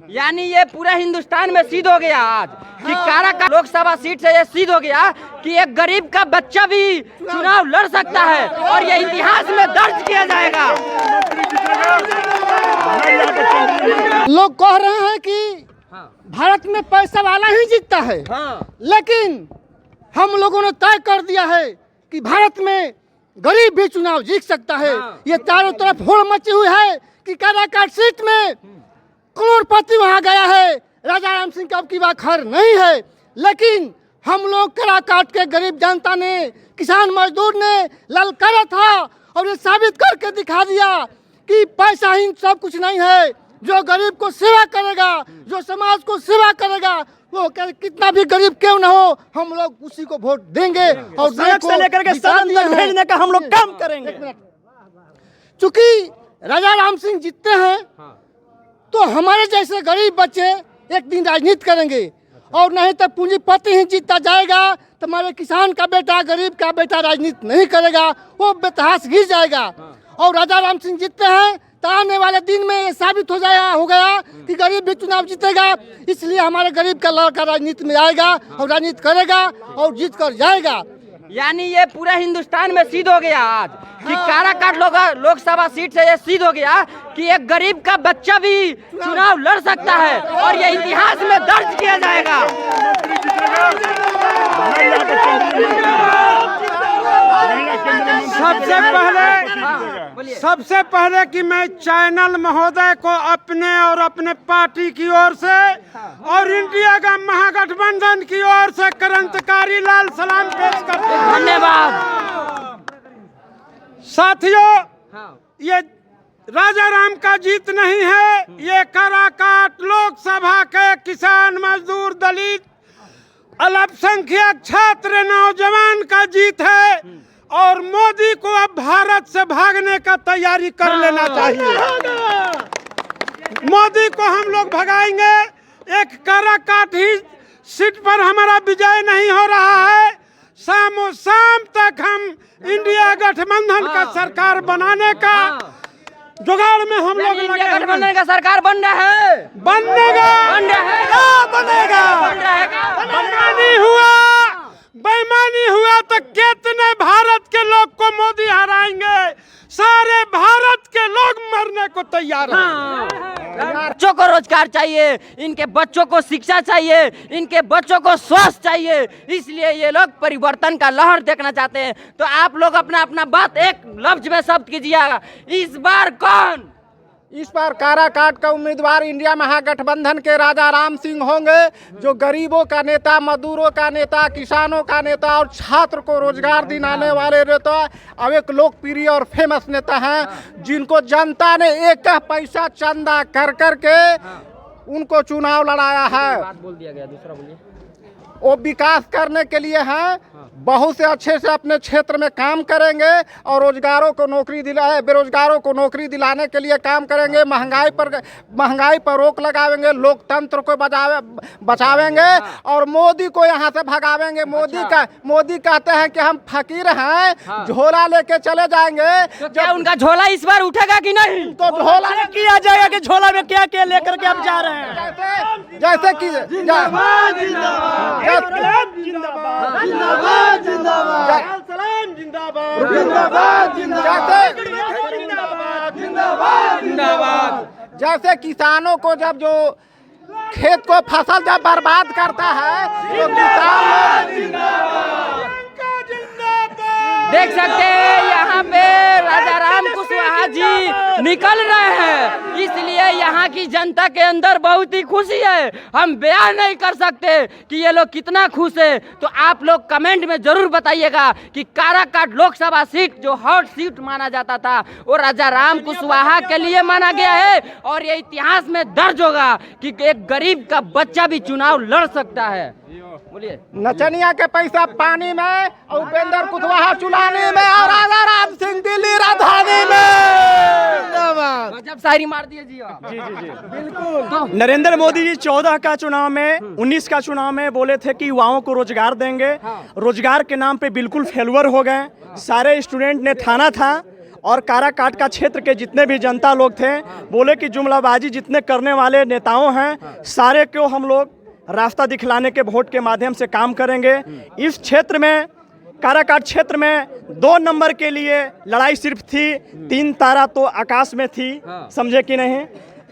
यानी ये पूरा हिंदुस्तान में सिद्ध हो गया आज कि काराकाट लोकसभा सीट से ये सिद्ध हो गया कि एक गरीब का बच्चा भी चुनाव लड़ सकता है और ये इतिहास में दर्ज किया जाएगा। लोग कह रहे हैं कि भारत में पैसा वाला ही जीतता है, लेकिन हम लोगों ने तय कर दिया है कि भारत में गरीब भी चुनाव जीत सकता है। ये चारों तरफ होड़ मची हुई है कि काराकाट सीट में करोड़पति वहां गया है, राजा राम सिंह का अब की बात खैर नहीं है, लेकिन हम लोग काराकाट के गरीब जनता ने, किसान मजदूर ने ललकारा था और ये साबित करके दिखा दिया कि पैसा ही सब कुछ नहीं है। जो गरीब को सेवा करेगा, जो समाज को सेवा करेगा, वो कितना भी गरीब क्यों ना हो, हम लोग उसी को वोट देंगे और सड़क से लेकर के सदन तक भेजने का हम लोग काम करेंगे। चूंकि राजा राम सिंह जीतते हैं तो हमारे जैसे गरीब बच्चे एक दिन राजनीति करेंगे और नहीं तो पूंजीपति ही जीतता जाएगा तो हमारे किसान का बेटा, गरीब का बेटा राजनीति नहीं करेगा, वो बेतहास गिर जाएगा। और राजा राम सिंह जीतते हैं तो आने वाले दिन में ये साबित हो गया कि गरीब भी चुनाव जीतेगा। इसलिए हमारे गरीब का लड़का राजनीति में आएगा और राजनीति करेगा और जीत कर जाएगा। यानी ये पूरा हिंदुस्तान में सिद्ध हो गया आज कि काराकाट लोकसभा सीट से ये सिद्ध हो गया कि एक गरीब का बच्चा भी चुनाव लड़ सकता है और ये इतिहास में दर्ज किया जाएगा। सबसे पहले कि मैं चैनल महोदय को अपने और अपने पार्टी की ओर से और इंडिया का महागठबंधन की ओर से क्रांतिकारी लाल सलाम पेश करते हैं। धन्यवाद। साथियों, ये राजा राम का जीत नहीं है, ये काराकाट लोकसभा के किसान, मजदूर, दलित, अल्पसंख्यक, छात्र, नौजवान का जीत है और मोदी को अब भारत से भागने का तैयारी कर लेना चाहिए। मोदी को हम लोग भगाएंगे। एक काराकाट ही सीट पर हमारा विजय नहीं हो रहा है। शाम तक हम इंडिया गठबंधन का सरकार बनाने का जुगाड़ में हम लोग लगे हैं। गठबंधन का सरकार बन रहा है, बनेगा। बेईमानी हुआ तो कितने भारत के लोग को मोदी हराएंगे। सारे भारत के लोग मरने को तैयार हैं। बच्चों को रोजगार चाहिए, इनके बच्चों को शिक्षा चाहिए, इनके बच्चों को स्वास्थ्य चाहिए, इसलिए ये लोग परिवर्तन का लहर देखना चाहते हैं। तो आप लोग अपना अपना बात एक लफ्ज में शब्द कीजिएगा। इस बार कौन? इस बार काराकाट का उम्मीदवार इंडिया महागठबंधन के राजा राम सिंह होंगे, जो गरीबों का नेता, मजदूरों का नेता, किसानों का नेता और छात्र को रोजगार दिलाने वाले नेता, अब एक लोकप्रिय और फेमस नेता हैं, जिनको जनता ने एक पैसा चंदा कर करके उनको चुनाव लड़ाया है। बात बोल दिया गया, दूसरा बोलिए। वो विकास करने के लिए हैं, बहुत से अच्छे से अपने क्षेत्र में काम करेंगे और रोजगारों को नौकरी बेरोजगारों को नौकरी दिलाने के लिए काम करेंगे। महंगाई पर रोक लगावेंगे, लोकतंत्र को बचावेंगे और मोदी को यहाँ से भगावेंगे। मोदी कहते हैं कि हम फकीर हैं, झोला लेके चले जाएंगे। तो क्या उनका झोला इस बार उठेगा कि नहीं? तो झोला किया जाएगा कि झोला में क्या क्या लेकर के आप जा रहे हैं। जैसे कि जैसे किसानों को जब जो खेत को फसल जब बर्बाद करता है तो किसान देख सकते हैं यहाँ पे राजा राम कुशवाहा जी निकल रहे हैं, इसलिए यहाँ की जनता के अंदर बहुत ही खुशी है। हम बयान नहीं कर सकते कि ये लोग कितना खुश है। तो आप लोग कमेंट में जरूर बताइएगा कि काराकाट लोकसभा सीट जो हॉट सीट माना जाता था वो राजा राम कुशवाहा के लिए माना गया है और ये इतिहास में दर्ज होगा कि एक गरीब का बच्चा भी चुनाव लड़ सकता है। बोलिए। नचनिया के पैसा पानी में और उपेंद्र कुशवाहा चुलाने में और राजा राम सिंह दिल्ली राजधानी में। गजब शायरी मार दिए जी। जी बिल्कुल। नरेंद्र मोदी जी 14 का चुनाव में, 19 का चुनाव में बोले थे कि युवाओं को रोजगार देंगे। रोजगार के नाम पे बिल्कुल फेलुअर हो गए। सारे स्टूडेंट ने ठाना था और काराकाट का क्षेत्र के जितने भी जनता लोग थे, बोले कि जुमलाबाजी जितने करने वाले नेताओं हैं सारे को हम लोग रास्ता दिखलाने के वोट के माध्यम से काम करेंगे। इस क्षेत्र में, काराकाट क्षेत्र में 2 नंबर के लिए लड़ाई सिर्फ थी, 3 तारा तो आकाश में थी, समझे कि नहीं।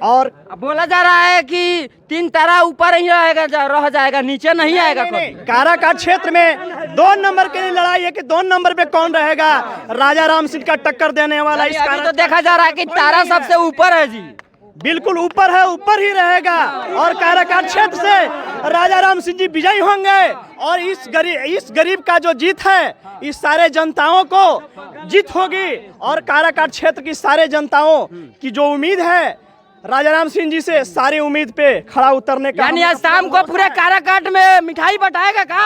और बोला जा रहा है कि 3 तारा ऊपर ही रह जाएगा, नीचे नहीं आएगा कभी। काराकाट क्षेत्र में 2 नंबर के लिए लड़ाई है कि 2 नंबर पे कौन रहेगा, राजा राम सिंह का टक्कर देने वाला। इस अभी तो देखा जा रहा है कि तारा सबसे ऊपर है जी, बिल्कुल ऊपर है, ऊपर ही रहेगा। और काराकाट क्षेत्र से राजा राम सिंह जी विजयी होंगे और इस गरीब का जो जीत है, इस सारे जनताओं को जीत होगी। और काराकाट क्षेत्र की सारे जनताओं की जो उम्मीद है राजा राम सिंह जी से, सारी उम्मीद पे खड़ा उतरने का। यानी आज शाम को पूरे काराकाट में मिठाई बटाएगा का?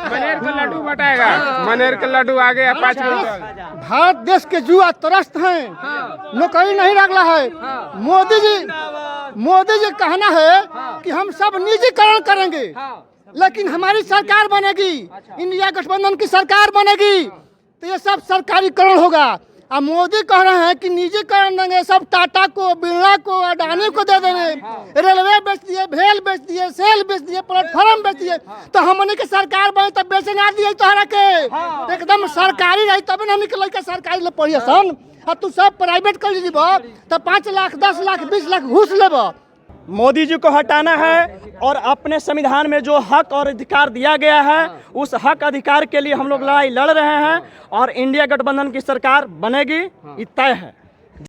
मनेर का लड्डू बटाएगा, मनेर का लड्डू आ गया 5 क्विंटल। भारत देश के जुआ त्रस्त हैं, नौकरी नहीं रखला है। मोदी जी कहना है कि हम सब निजीकरण करेंगे, लेकिन हमारी सरकार बनेगी, इंडिया गठबंधन की सरकार बनेगी तो ये सब सरकारीकरण होगा। अब मोदी कह रहे हैं कि निजीकरण देंगे, सब टाटा को, बिरला को, अडानी को दे देंगे, रेलवे बेच दिए, भेल बेच दिए, सेल बेच दिए, प्लेटफॉर्म बेच दिए, तो हमने के सरकार बने तब बेचे ना दिए तोहरा के। एकदम सरकारी रही तब ना हमने के लड़का सरकारी ले पढ़िए सन। तू सब प्राइवेट कर लीजिए तो 5 लाख 10 लाख 20 लाख घूस लेब। मोदी जी को हटाना है और अपने संविधान में जो हक और अधिकार दिया गया है उस हक अधिकार के लिए हम लोग लड़ाई लड़ रहे हैं और इंडिया गठबंधन की सरकार बनेगी, ये तय है।